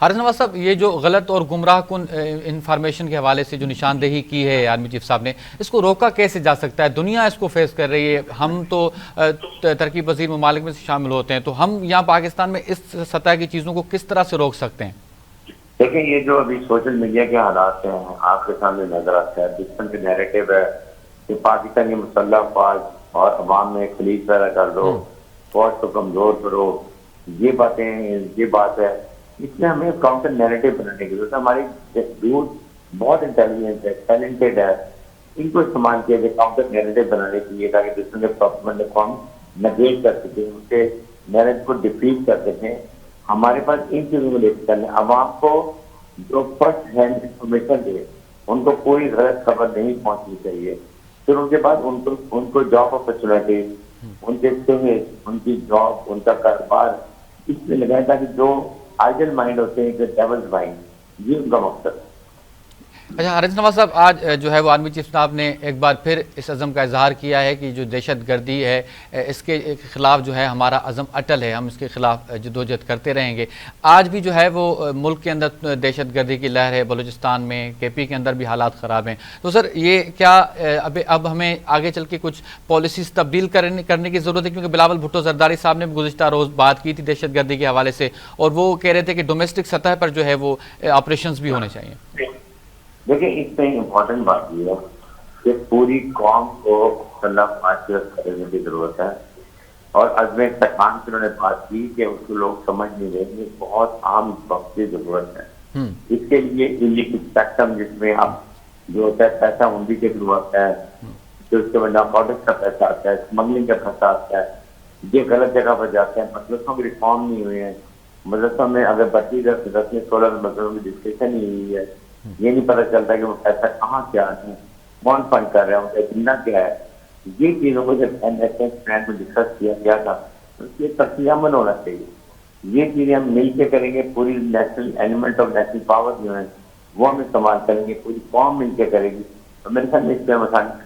हारिस नवाज साहब, ये जो गलत और गुमराह कुन इंफॉर्मेशन के हवाले से जो निशानदेही की है आर्मी चीफ साहब ने, इसको रोका कैसे जा सकता है? दुनिया इसको फेस कर रही है। हम तो तरक्की पजीर ममालिक में शामिल होते हैं, तो हम यहाँ पाकिस्तान में इस सतह की चीज़ों को किस तरह से रोक सकते हैं? देखिए, ये जो अभी सोशल मीडिया के हालात हैं आपके सामने नजर आता है। दुश्मन के नैरेटिव है कि पाकिस्तान की मुसल्लह फौज और अवाम में खलीज पैदा कर दो, फौज को कमजोर करो, ये बातें, ये बात है। इसमें हमें काउंटर नैरेटिव बनाने की जरूरत है। हमारी यूथ बहुत इंटेलिजेंट है, टैलेंटेड है, इनको इस्तेमाल किया जाए काउंटर नैरेटिव बनाने के लिए, ताकि दुश्मन के प्रोपेगेंडा को हम नेगेट कर सकें, उसके नैरेटिव को डिफीट कर सकें। हमारे पास इन चीजों को लेकर चलना, अवाम को जो फर्स्ट हैंड इंफॉर्मेशन दे, उनको कोई गलत खबर नहीं पहुंचनी चाहिए। फिर उनके बाद उनको जॉब अपॉर्चुनिटी, उनके स्किल्स, उनकी जॉब, उनका कारोबार इसमें लगाए, ताकि जो आइडल माइंड होते हैं, डेवल्स माइंड, ये उनका मकसद है। अच्छा हारिस नवाज साहब, आज जो है वो आर्मी चीफ साहब ने एक बार फिर इस अज़म का इजहार किया है कि जो दहशत गर्दी है इसके खिलाफ जो है हमारा अज़म अटल है, हम इसके खिलाफ जदोजहद करते रहेंगे। आज भी जो है वो मुल्क के अंदर दहशत गर्दी की लहर है, बलूचिस्तान में, KP के अंदर भी हालात ख़राब हैं। तो सर, ये क्या अब हमें आगे चल के कुछ पॉलिसीज़ तब्दील करने की ज़रूरत है? क्योंकि बिलावल भुट्टो जरदारी साहब ने गुज़िश्ता रोज़ बात की थी दहशत गर्दी के हवाले से, और वो कह रहे थे कि डोमेस्टिक सतह पर जो है वो ऑपरेशन भी होने चाहिए। देखिए, इसमें इम्पोर्टेंट बात यह है कि पूरी कौम को करने की जरूरत है। और अज़्म इस्तेकाम की उन्होंने बात की कि उसको लोग समझ नहीं रहे, ये बहुत आम वक्त की जरूरत है। इसके लिए इलिसिट स्पेक्ट्रम, जिसमें अब जो होता है पैसा हुंडी के थ्रू आता है, जो उसके बाद नार्कोटिक्स का पैसा आता है, स्मगलिंग का पैसा आता है, ये गलत जगह पर जाते हैं। मदरसों की रिफॉर्म नहीं हुए हैं। मदरसों में अगर 10-16 मदरसों की डिस्कशन ही हुई है, ये नहीं पता चलता कि वो पैसा कहाँ से आते हैं, कौन फंड कर रहा है, उनका जिम्मा क्या है। ये चीजों को जब NSS प्लान में डिस्कस किया गया था, तो इसलिए तस्लीमन होना चाहिए। ये चीजें हम मिलकर करेंगे, पूरी national element of national power जो है वो हम इस्तेमाल करेंगे, पूरी कौम मिलकर करेगी, तो मेरे ख्याल में इससे हम आसानी से